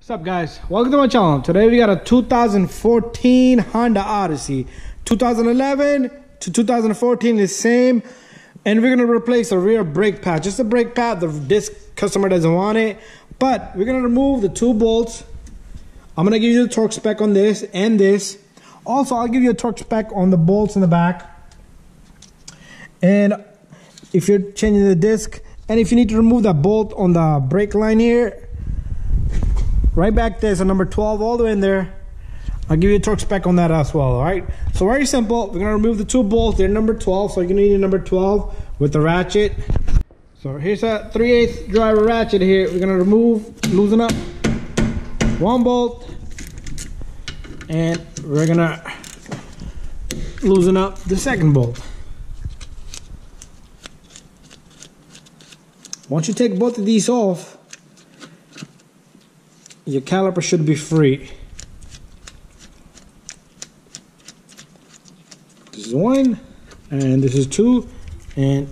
What's up, guys? Welcome to my channel. Today we got a 2014 Honda Odyssey. 2011 to 2014 is same, and we're gonna replace the rear brake pad. Just a brake pad. This customer doesn't want it, but we're gonna remove the two bolts. I'm gonna give you the torque spec on this and this. Also, I'll give you a torque spec on the bolts in the back, and if you're changing the disc, and if you need to remove that bolt on the brake line here, right back there's a number 12 all the way in there. I'll give you a torque spec on that as well. All right, so very simple. We're gonna remove the two bolts. They're number 12, so you're gonna need a number 12 with the ratchet. So here's a 3/8 driver ratchet here. We're gonna loosen up one bolt, and we're gonna loosen up the second bolt. Once you take both of these off, your caliper should be free. This is one, and this is two, and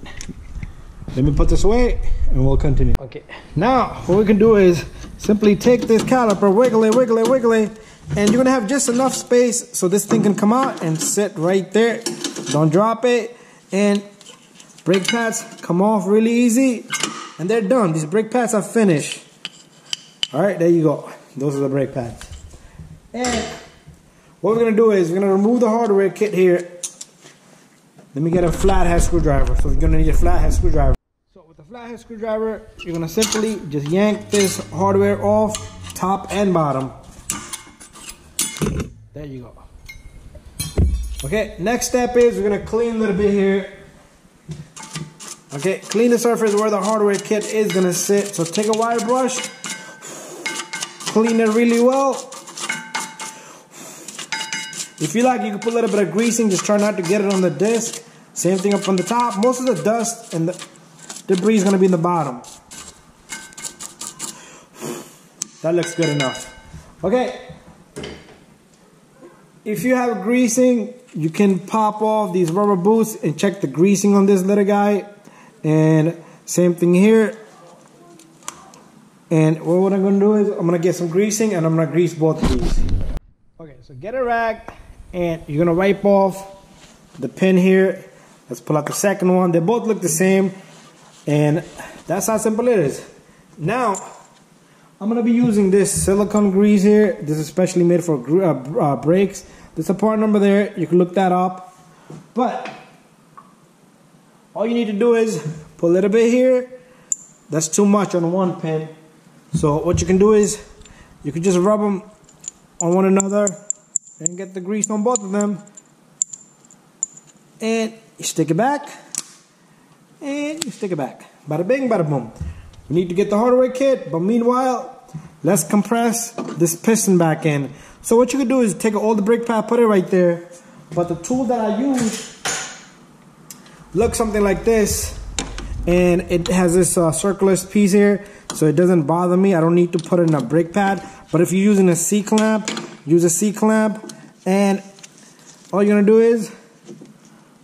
let me put this away and we'll continue. Okay, now what we can do is simply take this caliper, wiggle it, wiggle it, wiggle it, and you're gonna have just enough space so this thing can come out and sit right there. Don't drop it, and brake pads come off really easy, and they're done. These brake pads are finished. All right, there you go. Those are the brake pads. And what we're gonna do is we're gonna remove the hardware kit here. Let me get a flathead screwdriver. So you're gonna need a flathead screwdriver. So with the flathead screwdriver, you're gonna simply just yank this hardware off, top and bottom. There you go. Okay, next step is we're gonna clean a little bit here. Okay, clean the surface where the hardware kit is gonna sit. So take a wire brush, clean it really well. If you like, you can put a little bit of greasing. Just try not to get it on the disc. Same thing up on the top. Most of the dust and the debris is going to be in the bottom. That looks good enough. Okay. If you have greasing, you can pop off these rubber boots and check the greasing on this little guy. And same thing here. And what I'm going to do is I'm going to get some greasing and I'm going to grease both of these. Okay, so get a rag and you're going to wipe off the pin here. Let's pull out the second one. They both look the same, and that's how simple it is. Now, I'm going to be using this silicone grease here. This is specially made for brakes. There's a part number there. You can look that up. But all you need to do is put a little bit here. That's too much on one pin. So what you can do is you can just rub them on one another and get the grease on both of them, and you stick it back and you stick it back. Bada bing, bada boom. We need to get the hardware kit, but meanwhile, let's compress this piston back in. So what you can do is take all the brake pad, put it right there, but the tool that I use looks something like this, and it has this circular piece here, so it doesn't bother me. I don't need to put it in a brake pad. But if you're using a C-clamp, use a C-clamp, and all you're gonna do is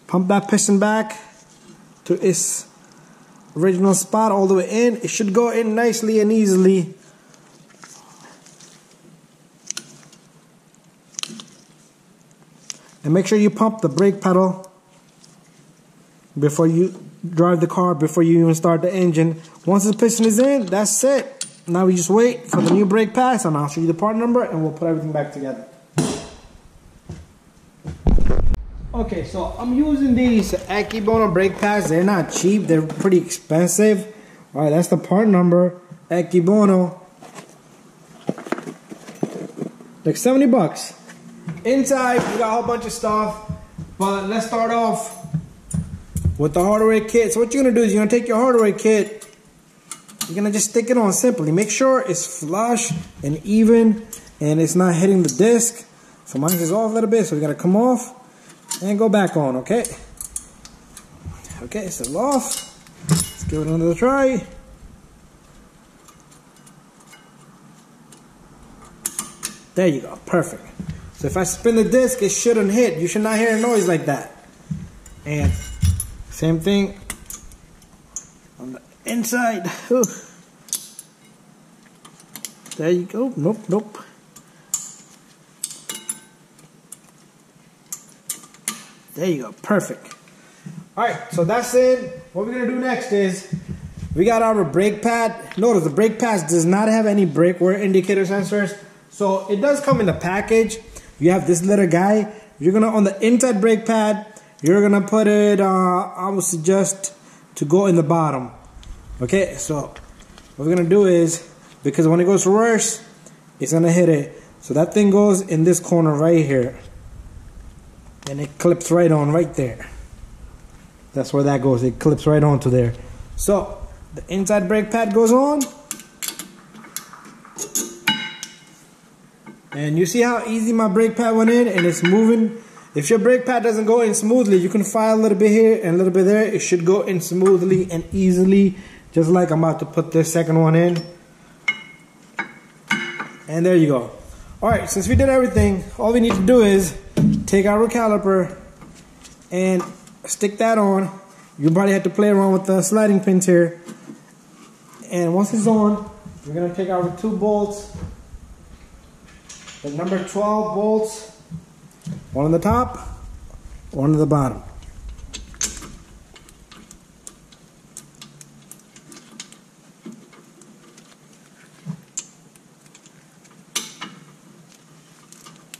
pump that piston back to its original spot all the way in. It should go in nicely and easily. And make sure you pump the brake pedal before you drive the car, before you even start the engine. Once the piston is in, that's it. Now we just wait for the new brake pads, and I'll show you the part number and we'll put everything back together. Okay, so I'm using these Akebono brake pads. They're not cheap, they're pretty expensive. Alright, that's the part number, Akebono. Like 70 bucks. Inside, we got a whole bunch of stuff, but let's start off with the hardware kit. So what you're gonna do is you're gonna take your hardware kit, you're gonna just stick it on simply. Make sure it's flush and even and it's not hitting the disc. So mine is off a little bit, so we gotta come off and go back on, okay? Okay, so off. Let's give it another try. There you go, perfect. So if I spin the disc, it shouldn't hit. You should not hear a noise like that. And same thing on the inside. There you go. Nope, nope. There you go. Perfect. Alright, so that's it. What we're going to do next is we got our brake pad. Notice the brake pad does not have any brake wear indicator sensors. So it does come in the package. You have this little guy. You're going to, on the inside brake pad, you're going to put it, I would suggest to go in the bottom. Okay, so what we're going to do is, because when it goes reverse, it's going to hit it. So that thing goes in this corner right here. And it clips right on right there. That's where that goes. It clips right onto there. So the inside brake pad goes on. And you see how easy my brake pad went in and it's moving. If your brake pad doesn't go in smoothly, you can file a little bit here and a little bit there. It should go in smoothly and easily, just like I'm about to put this second one in. And there you go. Alright, since we did everything, all we need to do is take our caliper and stick that on. You probably have to play around with the sliding pins here. And once it's on, we're going to take our 2 bolts, the number 12 bolts, one on the top, one on the bottom.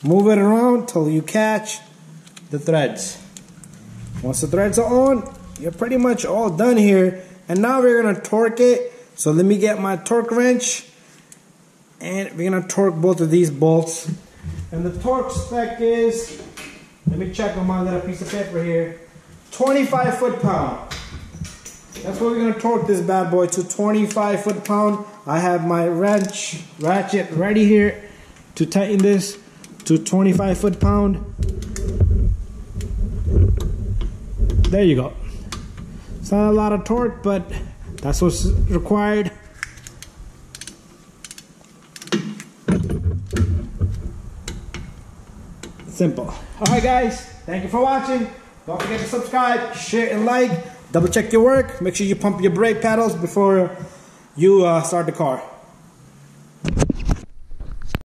Move it around till you catch the threads. Once the threads are on, you're pretty much all done here. And now we're going to torque it. So let me get my torque wrench. And we're going to torque both of these bolts. And the torque spec is, let me check on my little piece of paper here, 25 foot-pound. That's what we're going to torque this bad boy to, 25 foot-pound. I have my ratchet ready here to tighten this to 25 foot-pound. There you go. It's not a lot of torque, but that's what's required. Simple. Alright guys, thank you for watching. Don't forget to subscribe, share and like. Double check your work. Make sure you pump your brake pedals before you start the car.